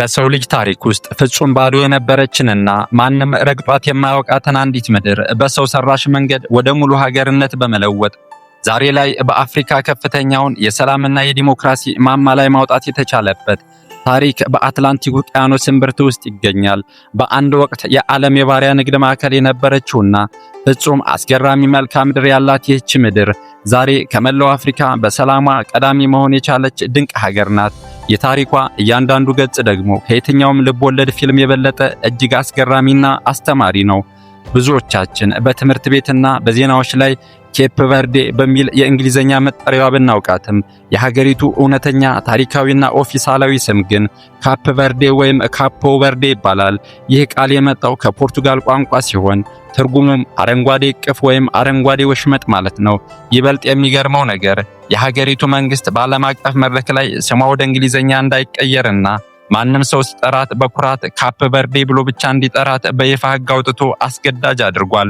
በሰው ልጅ ታሪክ ውስጥ ፍጹም ባዶ የነበረችንና ማንም ረግጧት የማያውቃትን አንዲት ምድር በሰው ሰራሽ መንገድ ወደ ሙሉ ሀገርነት በመለወጥ ዛሬ ላይ በአፍሪካ ከፍተኛውን የሰላምና የዲሞክራሲ ማማ ላይ ማውጣት የተቻለበት ታሪክ በአትላንቲክ ውቅያኖስ እምብርት ውስጥ ይገኛል። በአንድ ወቅት የዓለም የባሪያ ንግድ ማዕከል የነበረችውና ፍጹም አስገራሚ መልክዓ ምድር ያላት ይህች ምድር ዛሬ ከመላው አፍሪካ በሰላሟ ቀዳሚ መሆን የቻለች ድንቅ ሀገር ናት። የታሪኳ እያንዳንዱ ገጽ ደግሞ ከየትኛውም ልብ ወለድ ፊልም የበለጠ እጅግ አስገራሚና አስተማሪ ነው። ብዙዎቻችን በትምህርት ቤትና በዜናዎች ላይ ኬፕ ቨርዴ በሚል የእንግሊዘኛ መጠሪያዋ ብናውቃትም የሀገሪቱ እውነተኛ ታሪካዊና ኦፊሳላዊ ስም ግን ካፕ ቨርዴ ወይም ካፖ ቨርዴ ይባላል። ይህ ቃል የመጣው ከፖርቱጋል ቋንቋ ሲሆን ትርጉሙም አረንጓዴ እቅፍ ወይም አረንጓዴ ወሽመጥ ማለት ነው። ይበልጥ የሚገርመው ነገር የሀገሪቱ መንግስት በዓለም አቀፍ መድረክ ላይ ስሟ ወደ እንግሊዘኛ እንዳይቀየርና ማንም ሰው ሲጠራት በኩራት ካፕ ቨርዴ ብሎ ብቻ እንዲጠራት በይፋ ሕግ አውጥቶ አስገዳጅ አድርጓል።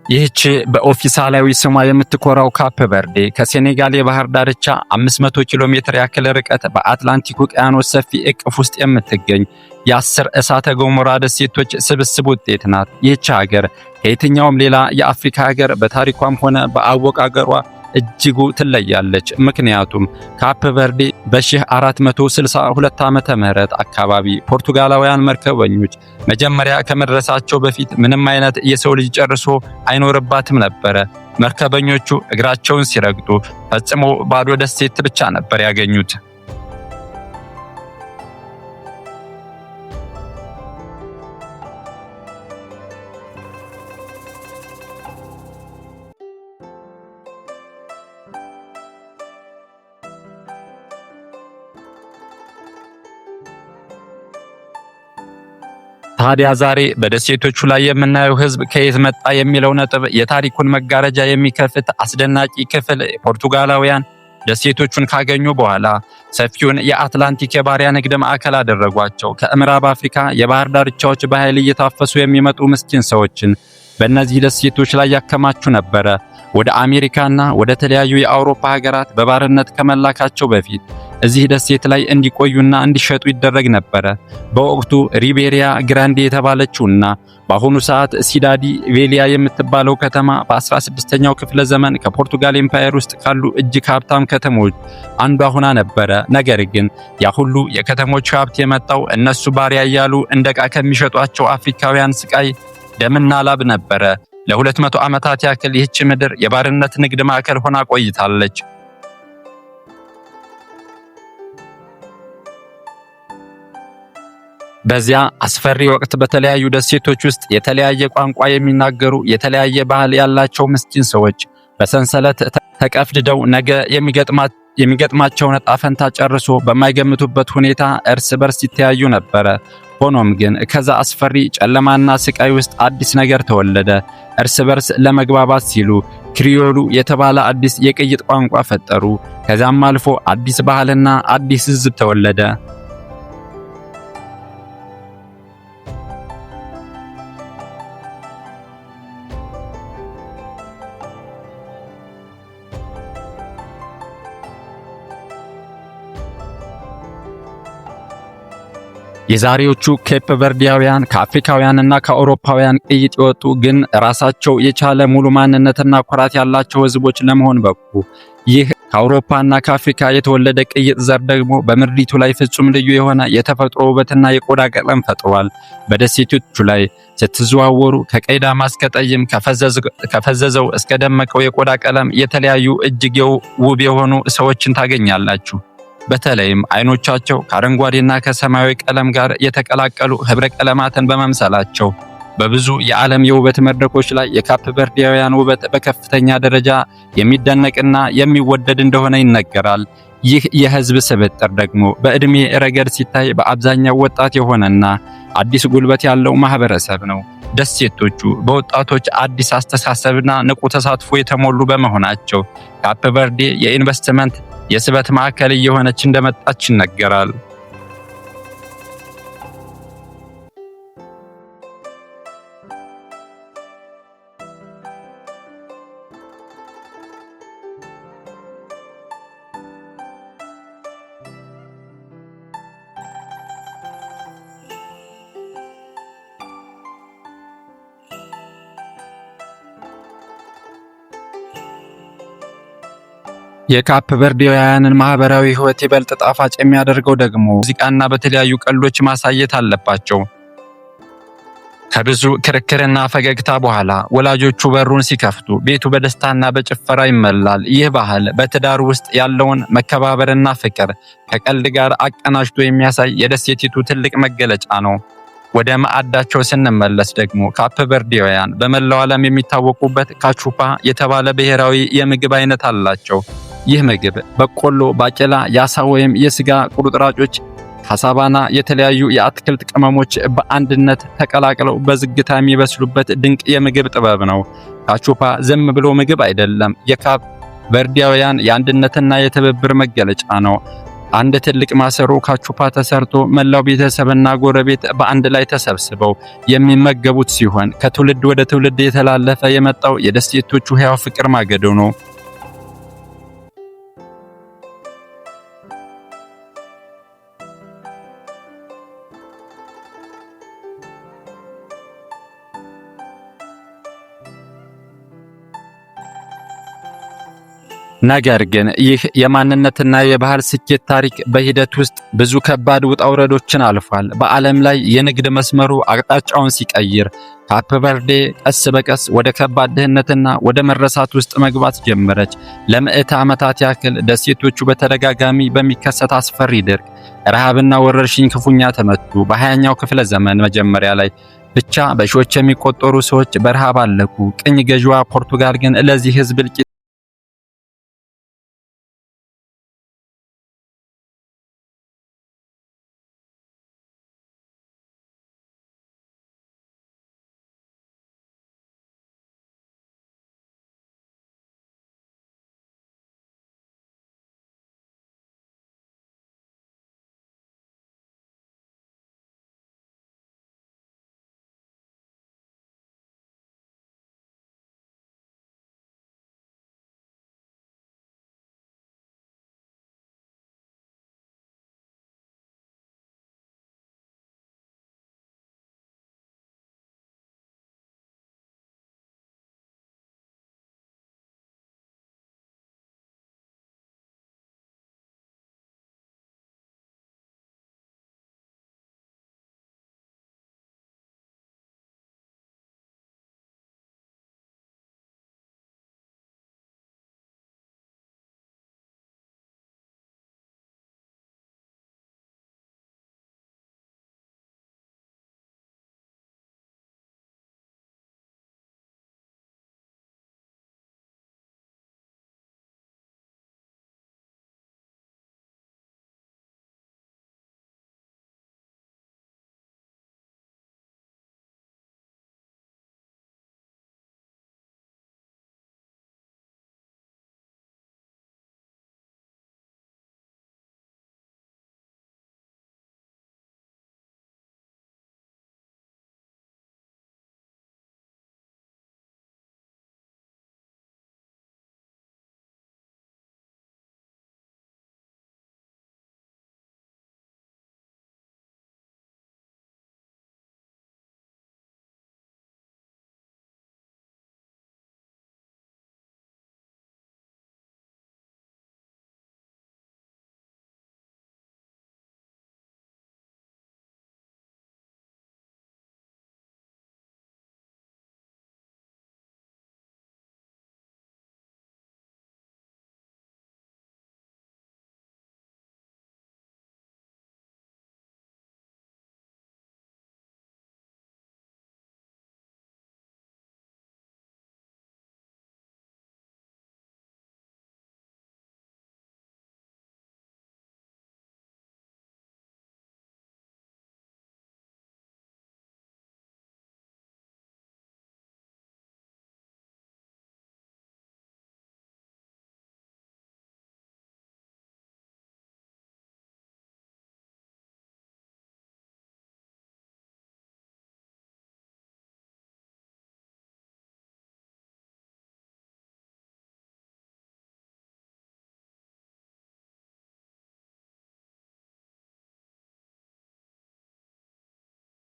ይህች በኦፊሳላዊ ስሟ የምትኮራው ካፕ ቨርዴ ከሴኔጋል የባህር ዳርቻ 500 ኪሎ ሜትር ያክል ርቀት በአትላንቲክ ውቅያኖስ ሰፊ እቅፍ ውስጥ የምትገኝ የ10 እሳተ ገሞራ ደሴቶች ስብስብ ውጤት ናት። ይህች ሀገር ከየትኛውም ሌላ የአፍሪካ ሀገር በታሪኳም ሆነ በአወቃቀሯ እጅጉ ትለያለች። ምክንያቱም ካፕ ቨርዴ በ1462 ዓመተ ምህረት አካባቢ ፖርቱጋላውያን መርከበኞች መጀመሪያ ከመድረሳቸው በፊት ምንም አይነት የሰው ልጅ ጨርሶ አይኖርባትም ነበረ። መርከበኞቹ እግራቸውን ሲረግጡ ፈጽሞ ባዶ ደሴት ብቻ ነበር ያገኙት። ታዲያ ዛሬ በደሴቶቹ ላይ የምናየው ህዝብ ከየት መጣ የሚለው ነጥብ የታሪኩን መጋረጃ የሚከፍት አስደናቂ ክፍል ፖርቱጋላውያን ደሴቶቹን ካገኙ በኋላ ሰፊውን የአትላንቲክ የባሪያ ንግድ ማዕከል አደረጓቸው። ከምዕራብ አፍሪካ የባህር ዳርቻዎች በኃይል እየታፈሱ የሚመጡ ምስኪን ሰዎችን በእነዚህ ደሴቶች ላይ ያከማቹ ነበረ። ወደ አሜሪካና ወደ ተለያዩ የአውሮፓ ሀገራት በባርነት ከመላካቸው በፊት እዚህ ደሴት ላይ እንዲቆዩና እንዲሸጡ ይደረግ ነበረ። በወቅቱ ሪቤሪያ ግራንዴ የተባለችውና በአሁኑ ሰዓት ሲዳዲ ቬሊያ የምትባለው ከተማ በ16ኛው ክፍለ ዘመን ከፖርቱጋል ኤምፓየር ውስጥ ካሉ እጅግ ሀብታም ከተሞች አንዷ ሆና ነበረ። ነገር ግን ያ ሁሉ የከተሞች ሀብት የመጣው እነሱ ባሪያ እያሉ እንደ ዕቃ ከሚሸጧቸው አፍሪካውያን ስቃይ ደምና ላብ ነበረ። ለ200 ዓመታት ያክል ይህች ምድር የባርነት ንግድ ማዕከል ሆና ቆይታለች። በዚያ አስፈሪ ወቅት በተለያዩ ደሴቶች ውስጥ የተለያየ ቋንቋ የሚናገሩ የተለያየ ባህል ያላቸው ምስኪን ሰዎች በሰንሰለት ተቀፍድደው ነገ የሚገጥማቸውን ዕጣ ፈንታ ጨርሶ በማይገምቱበት ሁኔታ እርስ በርስ ይተያዩ ነበረ። ሆኖም ግን ከዛ አስፈሪ ጨለማና ስቃይ ውስጥ አዲስ ነገር ተወለደ። እርስ በርስ ለመግባባት ሲሉ ክሪዮሉ የተባለ አዲስ የቅይጥ ቋንቋ ፈጠሩ። ከዛም አልፎ አዲስ ባህልና አዲስ ሕዝብ ተወለደ። የዛሬዎቹ ኬፕ ቨርዲያውያን ከአፍሪካውያንና ከአውሮፓውያን ቅይጥ የወጡ ግን ራሳቸው የቻለ ሙሉ ማንነትና ኩራት ያላቸው ህዝቦች ለመሆን በቁ። ይህ ከአውሮፓና ከአፍሪካ የተወለደ ቅይጥ ዘር ደግሞ በምድሪቱ ላይ ፍጹም ልዩ የሆነ የተፈጥሮ ውበትና የቆዳ ቀለም ፈጥሯል። በደሴቶቹ ላይ ስትዘዋወሩ ከቀይ ዳማ እስከ ጠይም፣ ከፈዘዘው እስከ ደመቀው የቆዳ ቀለም የተለያዩ እጅግ ውብ የሆኑ ሰዎችን ታገኛላችሁ። በተለይም አይኖቻቸው ከአረንጓዴና ከሰማያዊ ቀለም ጋር የተቀላቀሉ ህብረ ቀለማትን በመምሰላቸው በብዙ የዓለም የውበት መድረኮች ላይ የካፕ ቨርዲያውያን ውበት በከፍተኛ ደረጃ የሚደነቅና የሚወደድ እንደሆነ ይነገራል። ይህ የህዝብ ስብጥር ደግሞ በእድሜ ረገድ ሲታይ በአብዛኛው ወጣት የሆነና አዲስ ጉልበት ያለው ማህበረሰብ ነው። ደሴቶቹ በወጣቶች አዲስ አስተሳሰብና ንቁ ተሳትፎ የተሞሉ በመሆናቸው ካፕ ቨርዴ የኢንቨስትመንት የስበት ማዕከል እየሆነች እንደመጣች ይነገራል። የካፕ ቨርዲያውያንን ማህበራዊ ህይወት ይበልጥ ጣፋጭ የሚያደርገው ደግሞ ሙዚቃና በተለያዩ ቀልዶች ማሳየት አለባቸው። ከብዙ ክርክርና ፈገግታ በኋላ ወላጆቹ በሩን ሲከፍቱ ቤቱ በደስታና በጭፈራ ይመላል። ይህ ባህል በትዳር ውስጥ ያለውን መከባበርና ፍቅር ከቀልድ ጋር አቀናጅቶ የሚያሳይ የደሴቲቱ ትልቅ መገለጫ ነው። ወደ ማዕዳቸው ስንመለስ ደግሞ ካፕ ቨርዲያውያን በመላው ዓለም የሚታወቁበት ካቹፓ የተባለ ብሔራዊ የምግብ አይነት አላቸው። ይህ ምግብ በቆሎ፣ ባቄላ፣ የአሳ ወይም የስጋ ቁርጥራጮች፣ ካሳባና የተለያዩ የአትክልት ቅመሞች በአንድነት ተቀላቅለው በዝግታ የሚበስሉበት ድንቅ የምግብ ጥበብ ነው። ካቹፓ ዝም ብሎ ምግብ አይደለም፣ የካፕ ቨርዲያውያን የአንድነትና የትብብር መገለጫ ነው። አንድ ትልቅ ማሰሮ ካቹፓ ተሰርቶ መላው ቤተሰብና ጎረቤት በአንድ ላይ ተሰብስበው የሚመገቡት ሲሆን ከትውልድ ወደ ትውልድ የተላለፈ የመጣው የደሴቶቹ ሕያው ፍቅር ማገዶ ነው። ነገር ግን ይህ የማንነትና የባህል ስኬት ታሪክ በሂደት ውስጥ ብዙ ከባድ ውጣ ውረዶችን አልፏል። በዓለም ላይ የንግድ መስመሩ አቅጣጫውን ሲቀይር ካፕ ቨርዴ ቀስ በቀስ ወደ ከባድ ድህነትና ወደ መረሳት ውስጥ መግባት ጀመረች። ለምዕተ ዓመታት ያክል ደሴቶቹ በተደጋጋሚ በሚከሰት አስፈሪ ድርቅ፣ ረሃብና ወረርሽኝ ክፉኛ ተመቱ። በ20ኛው ክፍለ ዘመን መጀመሪያ ላይ ብቻ በሺዎች የሚቆጠሩ ሰዎች በረሃብ አለቁ። ቅኝ ገዢዋ ፖርቱጋል ግን ለዚህ ሕዝብ እልቂት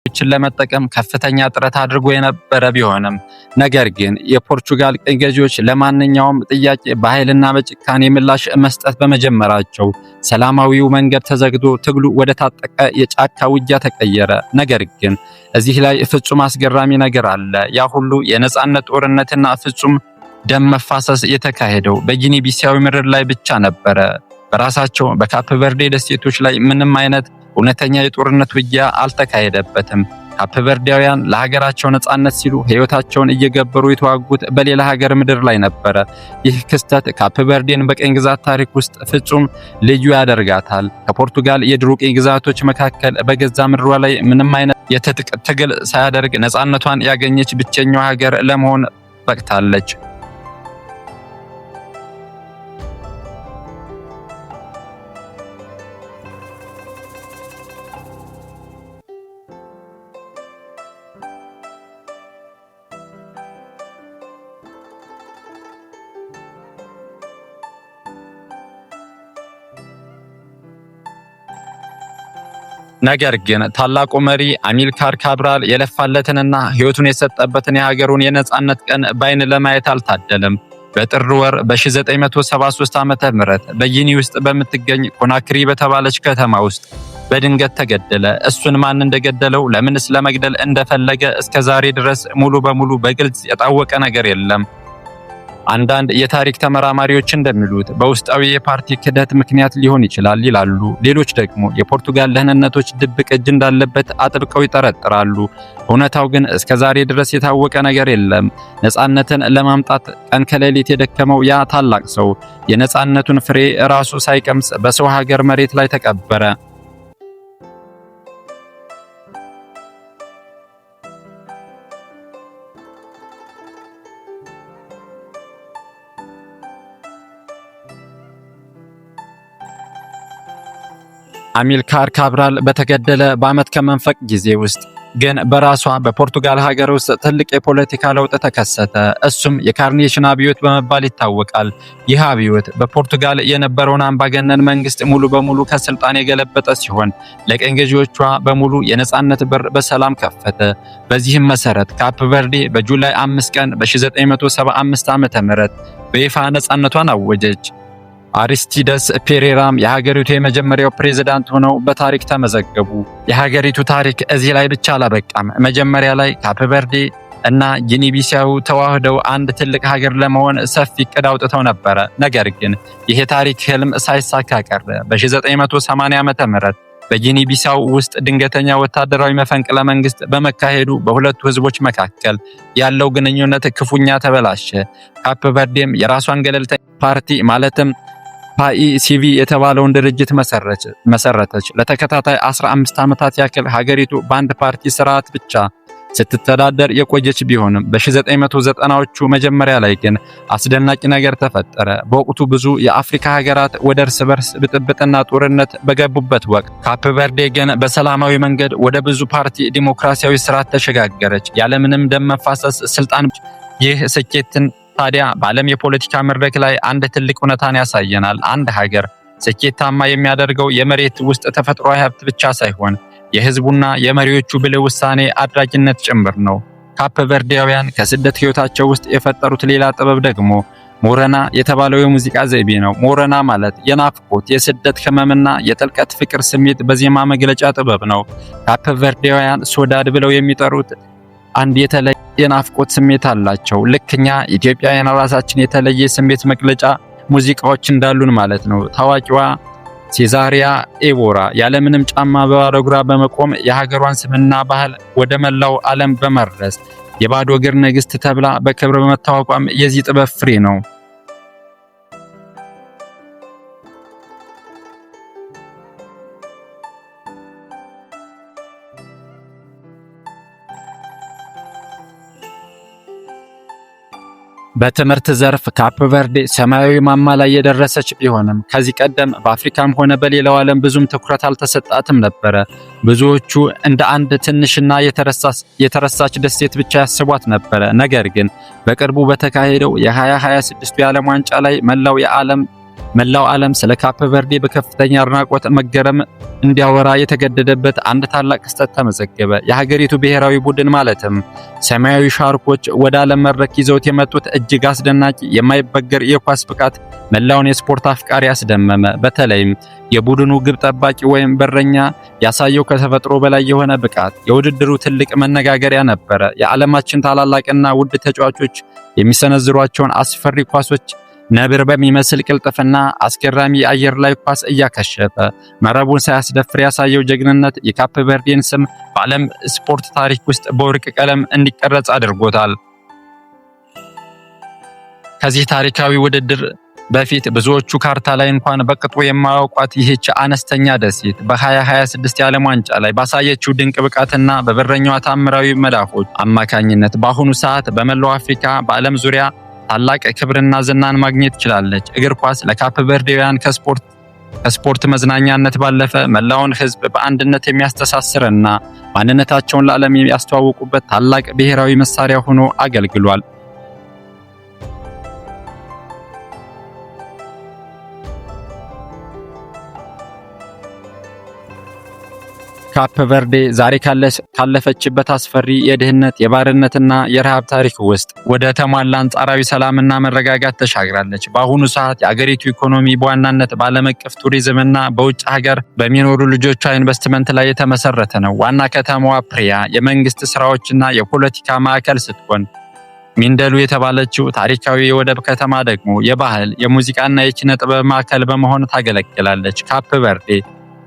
ችን ለመጠቀም ከፍተኛ ጥረት አድርጎ የነበረ ቢሆንም ነገር ግን የፖርቹጋል ቅኝ ገዢዎች ለማንኛውም ጥያቄ በኃይልና በጭካኔ ምላሽ መስጠት በመጀመራቸው ሰላማዊው መንገድ ተዘግቶ ትግሉ ወደ ታጠቀ የጫካ ውጊያ ተቀየረ። ነገር ግን እዚህ ላይ ፍጹም አስገራሚ ነገር አለ። ያ ሁሉ የነጻነት ጦርነትና ፍጹም ደም መፋሰስ የተካሄደው በጊኒ ቢሳዊ ምድር ላይ ብቻ ነበረ። በራሳቸው በካፕ ቨርዴ ደሴቶች ላይ ምንም አይነት እውነተኛ የጦርነት ውጊያ አልተካሄደበትም። ካፕ ቨርዴያውያን ለሀገራቸው ነጻነት ሲሉ ሕይወታቸውን እየገበሩ የተዋጉት በሌላ ሀገር ምድር ላይ ነበረ። ይህ ክስተት ካፕ ቨርዴን በቅኝ ግዛት ታሪክ ውስጥ ፍጹም ልዩ ያደርጋታል። ከፖርቱጋል የድሮ ቅኝ ግዛቶች መካከል በገዛ ምድሯ ላይ ምንም አይነት የትጥቅ ትግል ሳያደርግ ነጻነቷን ያገኘች ብቸኛዋ ሀገር ለመሆን በቅታለች። ነገር ግን ታላቁ መሪ አሚልካር ካብራል የለፋለትንና ሕይወቱን የሰጠበትን የሀገሩን የነጻነት ቀን በዓይን ለማየት አልታደለም። በጥር ወር በ1973 ዓመተ ምህረት በጊኒ ውስጥ በምትገኝ ኮናክሪ በተባለች ከተማ ውስጥ በድንገት ተገደለ። እሱን ማን እንደገደለው ለምንስ ለመግደል እንደፈለገ እስከዛሬ ድረስ ሙሉ በሙሉ በግልጽ የታወቀ ነገር የለም። አንዳንድ የታሪክ ተመራማሪዎች እንደሚሉት በውስጣዊ የፓርቲ ክህደት ምክንያት ሊሆን ይችላል ይላሉ። ሌሎች ደግሞ የፖርቱጋል ደህንነቶች ድብቅ እጅ እንዳለበት አጥብቀው ይጠረጥራሉ። እውነታው ግን እስከዛሬ ድረስ የታወቀ ነገር የለም። ነጻነትን ለማምጣት ቀን ከሌሊት የደከመው ያ ታላቅ ሰው የነጻነቱን ፍሬ ራሱ ሳይቀምስ በሰው ሀገር መሬት ላይ ተቀበረ። አሚልካር ካብራል በተገደለ በዓመት ከመንፈቅ ጊዜ ውስጥ ግን በራሷ በፖርቱጋል ሀገር ውስጥ ትልቅ የፖለቲካ ለውጥ ተከሰተ። እሱም የካርኔሽን አብዮት በመባል ይታወቃል። ይህ አብዮት በፖርቱጋል የነበረውን አምባገነን መንግስት ሙሉ በሙሉ ከስልጣን የገለበጠ ሲሆን ለቀኝ ገዢዎቿ በሙሉ የነጻነት በር በሰላም ከፈተ። በዚህም መሰረት ካፕ ቨርዴ በጁላይ 5 ቀን በ1975 ዓ.ም በይፋ ነጻነቷን አወጀች። አሪስቲደስ ፔሬራም የሀገሪቱ የመጀመሪያው ፕሬዝዳንት ሆነው በታሪክ ተመዘገቡ። የሀገሪቱ ታሪክ እዚህ ላይ ብቻ አላበቃም። መጀመሪያ ላይ ካፕ ቨርዴ እና ጊኒ ቢሳው ተዋህደው አንድ ትልቅ ሀገር ለመሆን ሰፊ እቅድ አውጥተው ነበረ። ነገር ግን ይሄ ታሪክ ህልም ሳይሳካ ቀረ። በ1980 ዓ.ም በጊኒ ቢሳው ውስጥ ድንገተኛ ወታደራዊ መፈንቅለ መንግስት በመካሄዱ በሁለቱ ህዝቦች መካከል ያለው ግንኙነት ክፉኛ ተበላሸ። ካፕ ቨርዴም የራሷን ገለልተኛ ፓርቲ ማለትም ፓኢሲቪ የተባለውን ድርጅት መሰረተች። ለተከታታይ 15 ዓመታት ያክል ሀገሪቱ በአንድ ፓርቲ ስርዓት ብቻ ስትተዳደር የቆየች ቢሆንም በ1990ዎቹ መጀመሪያ ላይ ግን አስደናቂ ነገር ተፈጠረ። በወቅቱ ብዙ የአፍሪካ ሀገራት ወደ እርስ በርስ ብጥብጥና ጦርነት በገቡበት ወቅት ካፕ ቨርዴ ግን በሰላማዊ መንገድ ወደ ብዙ ፓርቲ ዲሞክራሲያዊ ስርዓት ተሸጋገረች ያለምንም ደም መፋሰስ ስልጣን። ይህ ስኬትን ታዲያ በዓለም የፖለቲካ መድረክ ላይ አንድ ትልቅ እውነታን ያሳየናል። አንድ ሀገር ስኬታማ የሚያደርገው የመሬት ውስጥ ተፈጥሯዊ ሀብት ብቻ ሳይሆን የህዝቡና የመሪዎቹ ብልህ ውሳኔ አድራጊነት ጭምር ነው። ካፕ ቨርዴያውያን ከስደት ህይወታቸው ውስጥ የፈጠሩት ሌላ ጥበብ ደግሞ ሞረና የተባለው የሙዚቃ ዘይቤ ነው። ሞረና ማለት የናፍቆት፣ የስደት ህመምና የጥልቀት ፍቅር ስሜት በዜማ መግለጫ ጥበብ ነው። ካፕ ቨርዴያውያን ሶዳድ ብለው የሚጠሩት አንድ የተለየ የናፍቆት ስሜት አላቸው። ልክኛ ኢትዮጵያውያን ራሳችን የተለየ ስሜት መግለጫ ሙዚቃዎች እንዳሉን ማለት ነው። ታዋቂዋ ሴዛሪያ ኤቦራ ያለምንም ጫማ በባዶ እግሯ በመቆም የሀገሯን ስምና ባህል ወደ መላው ዓለም በመድረስ የባዶ እግር ንግሥት ተብላ በክብር በመታወቋም የዚህ ጥበብ ፍሬ ነው። በትምህርት ዘርፍ ካፕ ቨርዴ ሰማያዊ ማማ ላይ የደረሰች ቢሆንም ከዚህ ቀደም በአፍሪካም ሆነ በሌላው ዓለም ብዙም ትኩረት አልተሰጣትም ነበረ። ብዙዎቹ እንደ አንድ ትንሽና የተረሳች ደሴት ብቻ ያስቧት ነበረ። ነገር ግን በቅርቡ በተካሄደው የ2026 የዓለም ዋንጫ ላይ መላው የዓለም መላው ዓለም ስለ ካፕ ቨርዴ በከፍተኛ አድናቆት መገረም እንዲያወራ የተገደደበት አንድ ታላቅ ክስተት ተመዘገበ። የሀገሪቱ ብሔራዊ ቡድን ማለትም ሰማያዊ ሻርኮች ወደ ዓለም መድረክ ይዘውት የመጡት እጅግ አስደናቂ የማይበገር የኳስ ብቃት መላውን የስፖርት አፍቃሪ ያስደመመ። በተለይም የቡድኑ ግብ ጠባቂ ወይም በረኛ ያሳየው ከተፈጥሮ በላይ የሆነ ብቃት የውድድሩ ትልቅ መነጋገሪያ ነበረ። የዓለማችን ታላላቅና ውድ ተጫዋቾች የሚሰነዝሯቸውን አስፈሪ ኳሶች ነብር በሚመስል ቅልጥፍና አስገራሚ የአየር ላይ ኳስ እያከሸፈ መረቡን ሳያስደፍር ያሳየው ጀግንነት የካፕ ቨርዴን ስም በዓለም ስፖርት ታሪክ ውስጥ በወርቅ ቀለም እንዲቀረጽ አድርጎታል። ከዚህ ታሪካዊ ውድድር በፊት ብዙዎቹ ካርታ ላይ እንኳን በቅጡ የማያውቋት ይህች አነስተኛ ደሴት በ2026 የዓለም ዋንጫ ላይ ባሳየችው ድንቅ ብቃትና በበረኛዋ ታምራዊ መዳፎች አማካኝነት በአሁኑ ሰዓት በመላው አፍሪካ በዓለም ዙሪያ ታላቅ ክብርና ዝናን ማግኘት ችላለች። እግር ኳስ ለካፕ ቨርዴውያን ከስፖርት መዝናኛነት ባለፈ መላውን ሕዝብ በአንድነት የሚያስተሳስርና ማንነታቸውን ለዓለም ያስተዋውቁበት ታላቅ ብሔራዊ መሳሪያ ሆኖ አገልግሏል። ካፕ ቨርዴ ዛሬ ካለፈችበት አስፈሪ የድህነት የባርነትና የረሃብ ታሪክ ውስጥ ወደ ተሟላ አንጻራዊ ሰላምና መረጋጋት ተሻግራለች። በአሁኑ ሰዓት የአገሪቱ ኢኮኖሚ በዋናነት በዓለም አቀፍ ቱሪዝምና በውጭ ሀገር በሚኖሩ ልጆቿ ኢንቨስትመንት ላይ የተመሰረተ ነው። ዋና ከተማዋ ፕሪያ የመንግስት ስራዎችና የፖለቲካ ማዕከል ስትሆን ሚንደሉ የተባለችው ታሪካዊ የወደብ ከተማ ደግሞ የባህል የሙዚቃና የኪነ ጥበብ ማዕከል በመሆን ታገለግላለች። ካፕ ቨርዴ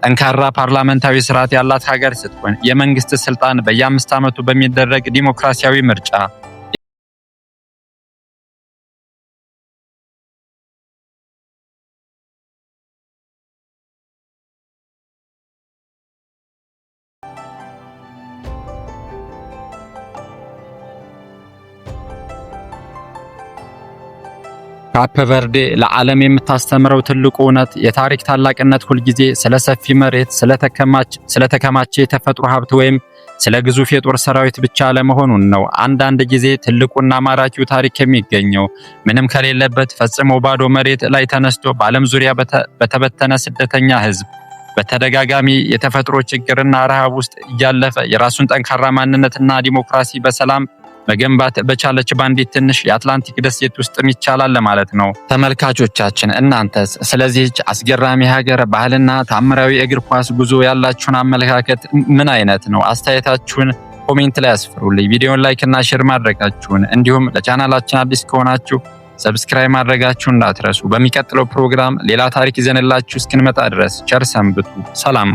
ጠንካራ ፓርላመንታዊ ስርዓት ያላት ሀገር ስትሆን የመንግስት ስልጣን በየ5 ዓመቱ በሚደረግ ዲሞክራሲያዊ ምርጫ ካፕ ቨርዴ ለዓለም የምታስተምረው ትልቁ እውነት የታሪክ ታላቅነት ሁልጊዜ ስለ ሰፊ መሬት፣ ስለተከማቸ የተፈጥሮ ሀብት ወይም ስለ ግዙፍ የጦር ሰራዊት ብቻ ለመሆኑን ነው። አንዳንድ ጊዜ ትልቁና ማራኪው ታሪክ የሚገኘው ምንም ከሌለበት ፈጽሞ ባዶ መሬት ላይ ተነስቶ በዓለም ዙሪያ በተበተነ ስደተኛ ህዝብ በተደጋጋሚ የተፈጥሮ ችግርና ረሃብ ውስጥ እያለፈ የራሱን ጠንካራ ማንነትና ዲሞክራሲ በሰላም መገንባት በቻለች ባንዲት ትንሽ የአትላንቲክ ደሴት ውስጥም ይቻላል ለማለት ነው። ተመልካቾቻችን እናንተስ ስለዚህች አስገራሚ ሀገር ባህልና ታምራዊ እግር ኳስ ጉዞ ያላችሁን አመለካከት ምን አይነት ነው? አስተያየታችሁን ኮሜንት ላይ አስፍሩልኝ። ቪዲዮን ላይክ እና ሼር ማድረጋችሁን እንዲሁም ለቻናላችን አዲስ ከሆናችሁ ሰብስክራይብ ማድረጋችሁን እንዳትረሱ። በሚቀጥለው ፕሮግራም ሌላ ታሪክ ይዘንላችሁ እስክንመጣ ድረስ ቸር ሰንብቱ። ሰላም።